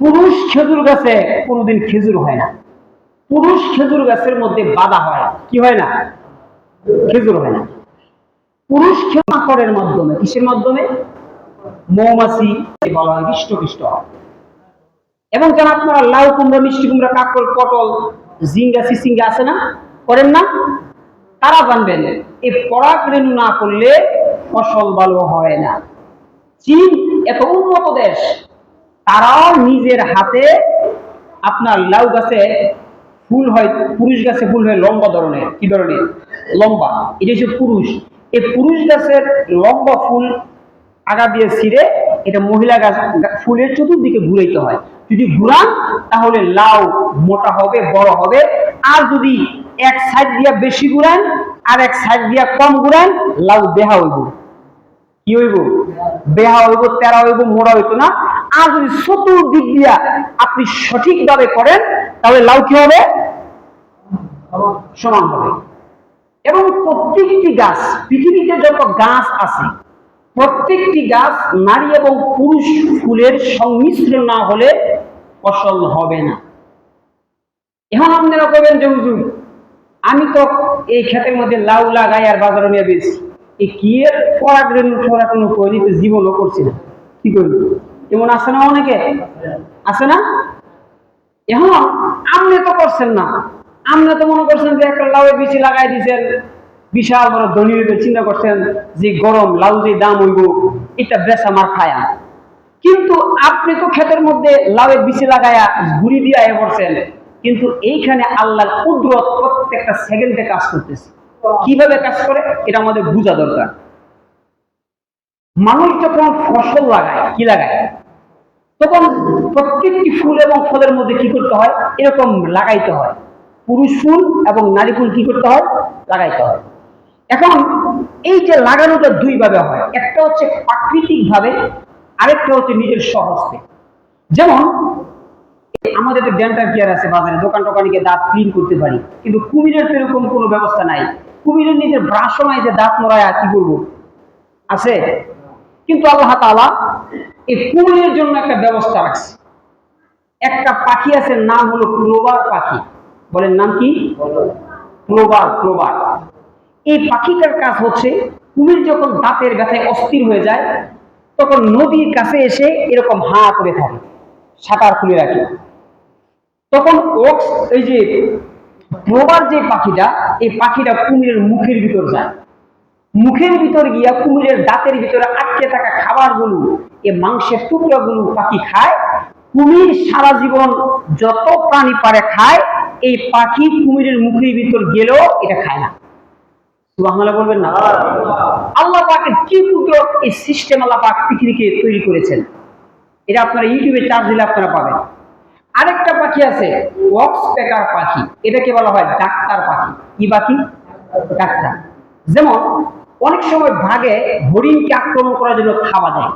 পুরুষ খেজুর গাছে কোনোদিন খেজুর হয় না। পুরুষ খেজুর গাছের মধ্যে বাধা হয়, কি হয় না? খেজুর হয় না। পুরুষ মাকড়ের মাধ্যমে, কিসের মাধ্যমে? মৌমাছি বলা হয়, হৃষ্টপুষ্ট হয়। এবং কেন আপনারা লাউ কুমড়া, মিষ্টি কুমড়া, কাকড়, পটল, ঝিঙ্গা, চিচিঙ্গা আছে না, করেন না? তারা জানবেন এই পরাগ রেণু না করলে ফসল ভালো হয় না। চীন এত উন্নত দেশ, তারাও নিজের হাতে আপনার লাউ গাছে ফুল হয়, পুরুষ গাছে ফুল হয় লম্বা ধরনের। কি ধরনের? লম্বা। এটা হচ্ছে পুরুষ। এই পুরুষ গাছের লম্বা ফুল আগা দিয়ে ছিঁড়ে এটা মহিলা গাছ ফুলের চতুর্দিকে ঘুরাইতে হয়। যদি ঘুরান তাহলে লাউ মোটা হবে, বড় হবে। আর যদি এক সাইড দিয়া বেশি ঘুরান আর এক সাইড দিয়া কম ঘুরান, লাউ বেহা হইব। কি হইব? বেহা হইব, তেরা হইব, মোড়া হইতো না। আর যদি চতুর্দিক দিয়া আপনি সঠিকভাবে করেন তাহলে লাউ কি হবে? সমান হবে। এবং প্রত্যেকটি গাছ, পৃথিবীতে যত গাছ আছে প্রত্যেকটি গাছ নারী এবং পুরুষ ফুলের সংমিশ্রণ না হলে ফসল হবে না। এখন আপনারা বলবেন যে হুজুর, আমি তো এই ক্ষেতের মধ্যে লাউ লাগাই আর বাজারে নিয়ে বেশি, এই কি এর পরাগ রেণু ছড়ানো করি, তো জীবনও করছি না, কি করবো? এমন আছে না? অনেকে আছে না? এখন আপনি তো করছেন না, আপনি তো মনে করছেন যে একটা লাউয়ের বিচি লাগাই দিয়েছেন, বিশাল বড় ধনী হইবে, চিন্তা করছেন যে গরম লাউ যে দাম হইব, এটা বেচা মার খায়া। কিন্তু আপনি তো ক্ষেতের মধ্যে লাউয়ের বিচি লাগায়া ঘুরি দিয়ে পড়ছেন, কিন্তু এইখানে আল্লাহর কুদরত প্রত্যেকটা সেকেন্ডে কাজ করতেছে। কিভাবে কাজ করে এটা আমাদের বোঝা দরকার। মানুষ যখন ফসল লাগায়, কি লাগায়, তখন প্রত্যেকটি ফুল এবং ফলের মধ্যে কি করতে হয়? এরকম লাগাইতে হয়। পুরুষ ফুল এবং নারী ফুল কি করতে হয়? লাগাইতে হয়। এখন এই যে লাগানোটা দুই ভাবে হয়, একটা হচ্ছে প্রাকৃতিক ভাবে, আরেকটা হচ্ছে নিজের স্বহস্তে। যেমন আমাদের তো ডেন্টাল কেয়ার আছে, বাজারে দোকান টোকানে গিয়ে দাঁত ক্লিন করতে পারি, কিন্তু কুমিরের তো এরকম কোনো ব্যবস্থা নাই। কুমিরের নিজের ব্রাশও নাই যে দাঁত নড়ায় কি করবো, আছে? কিন্তু আল্লাহ তাআলা এই কুমিরের জন্য একটা ব্যবস্থা রাখছে। একটা পাখি আছে, নাম হলো ক্লোবার পাখি। বলেন নাম কি? ক্লোবার। ক্লোবার এই পাখিটার কাজ হচ্ছে, কুমির যখন দাঁতের ব্যথায় অস্থির হয়ে যায় তখন নদীর কাছে এসে এরকম হা করে থাকে, শাটার খুলে রাখে। তখন এই যে ক্লোবার যে পাখিটা, এই পাখিটা কুমিরের মুখের ভিতর যায়। মুখের ভিতর গিয়া কুমিরের দাঁতের ভিতরে আটকে থাকা খাবারগুলো, এই মাংসের টুকরাগুলো পাখি খায়। কুমির সারা জীবন যত প্রাণী পারে খায়, এই পাখি কুমিরের মুখের ভিতর গেলেও এটা খায় না। সুবহানাল্লাহ বলবেন না? আল্লাহ পাকের কি কুদরত, এই সিস্টেম আল্লাহ পাক পৃথিবীকে তৈরি করেছেন। এটা আপনারা ইউটিউবে চার্জ দিলে আপনারা পাবেন। আরেকটা পাখি আছে ওয়াক্স পেকার পাখি, এটাকে বলা হয় ডাক্তার পাখি। কি পাখি? ডাক্তার। যেমন অনেক সময় ভাগে হরিণকে আক্রমণ করার জন্য থাবা দেয়।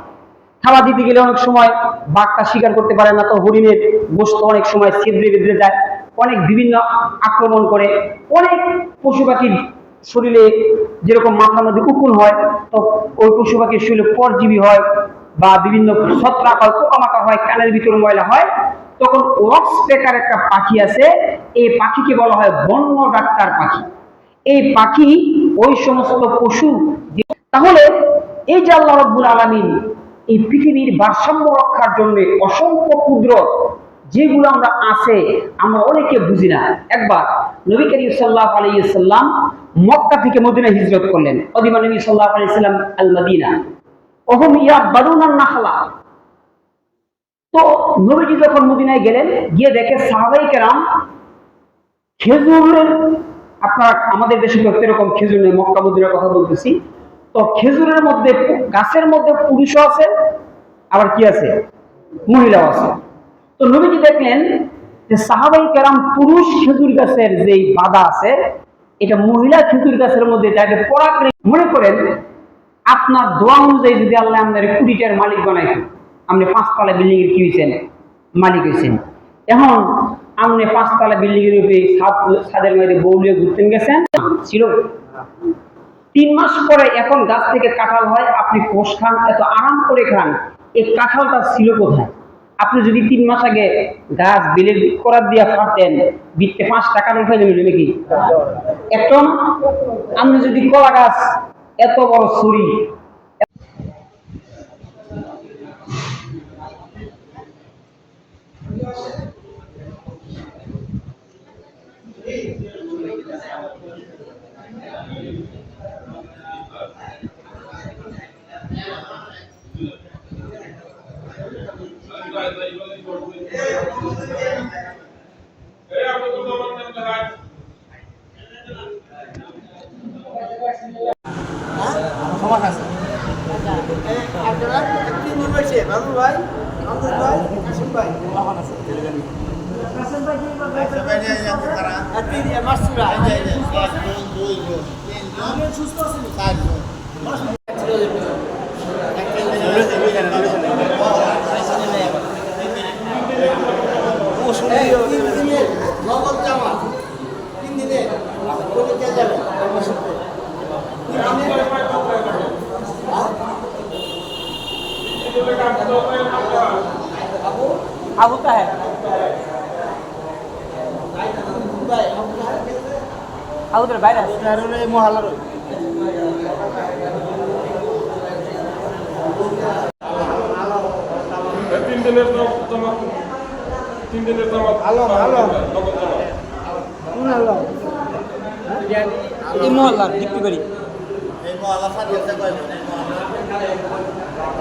থাবা দিতে গেলে অনেক সময় বাঘটা শিকার করতে পারে না, তো হরিণের গোশত অনেক সময় ছিদ্রে বিদ্রে যায়, অনেক বিভিন্ন আক্রমণ করে। অনেক পশু পাখির শরীরে যেরকম মাথার মধ্যে উকুন হয়, তো ওই পশু পাখির শরীরে পরজীবী হয় বা বিভিন্ন ছত্রাক হয়, পোকামাকড় হয়, কানের ভিতরে ময়লা হয়। তখন ওয়াক্স পেকার একটা পাখি আছে, এই পাখিকে বলা হয় বন্য ডাক্তার পাখি। এই পাখি ওই সমস্ত পশু। তাহলে এই যে আল্লাহ রাব্বুল আলামিন এই পৃথিবীর ভারসাম্য রক্ষার জন্য অসংখ্য কুদরত, যেগুলো আমরা আছে আমরা অনেকে বুঝি না। একবার নবী করিম সাল্লাল্লাহু আলাইহি ওয়াসাল্লাম মক্কা থেকে মদিনায় হিজরত করলেন। কদিমা নবী সাল্লাল্লাহু আলাইহি ওয়াসাল্লাম আল মদিনা ওহুম ইয়াবারুনান নাখলা। তো নবীজি যখন মদিনায় গেলেন, গিয়ে দেখে সাহাবায়ে কেরাম খেজুরের, আপনার আমাদের দেশে তো এরকম খেজুর নেই, মক্কা মদিনার কথা বলতেছি, তো খেজুরের মধ্যে গাছের মধ্যে পুরুষও আছে, আবার কি আছে? মহিলাও আছে। তো নবীজি দেখলেন যে সাহাবায়ে কেরাম পুরুষ খেজুর গাছের যেই বাধা আছে, এটা মহিলা খেজুর গাছের মধ্যে যাকে পরাগ মনে করেন আপনার দোয়া অনুযায়ী যদি আল্লাহ আপনার কোটিটার মালিক বানাইতো, আপনি 5 তলা বিল্ডিং এর কি হয়েছেন? মালিক হয়েছেন। এখন আপনি 5 তলা বিল্ডিং এর উপরে ছাদের মধ্যে বউলিয়ে ঘুরতেন গেছেন, ছিল 3 মাস পরে এখন গাছ থেকে কাঁঠাল হয়, আপনি কোষ খান, এত আরাম করে খান, এই কাঁঠালটা ছিল কোথায়? আপনি যদি 3 মাস আগে গাছ বিলে করার দিয়া পারতেন, বিটতে 5 টাকা উঠাই দিলেন নাকি একটু না? আপনি যদি কলা গাছ এত বড় ছুরি আবু তাহের আবুদের বাইরে আছে মহালার তিন দিনের ভালো ভালো এই মহল্লার ডিপ্টি করি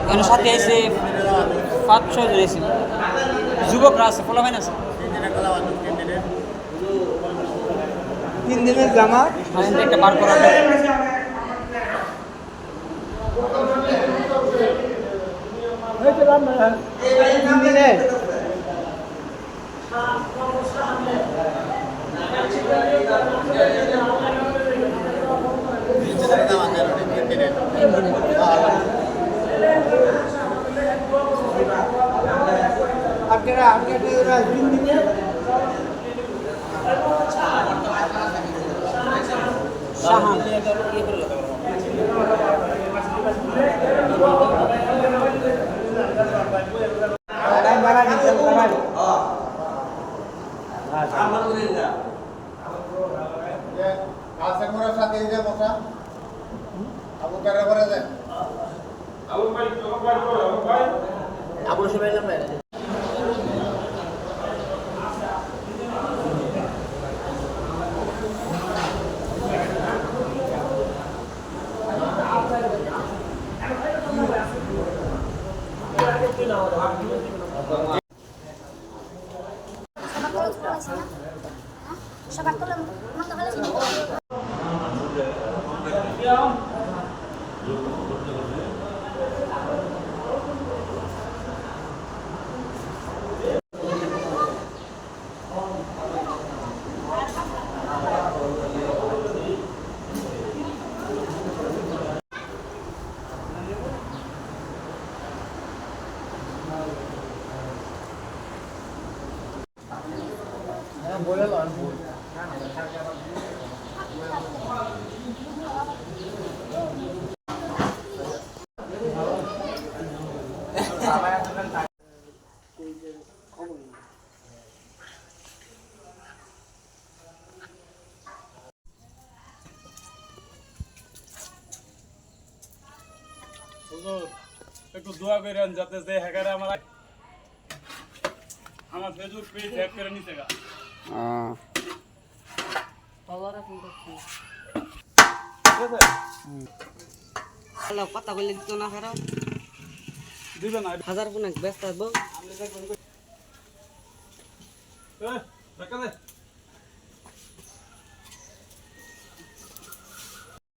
এখানে সাথে এসে 5-6 জন এসে যুবকরা আছে ফলাফাইন আছে 3 দিনের জামা একটা বার করা হয়েছে 3 দিনে আপনারা 3 দিনে শাহান সবার তো মন তো ভালো ছিল বলে লো একটু দোয়া করেন যাতে যে হ্যাকারে আমার ফেসবুক পেজ হ্যাক করে নিতে গা কথা বললে দিত না খারাপ দিবে না 1000 পুনাক ব্যস্ত আসবো দেখা দে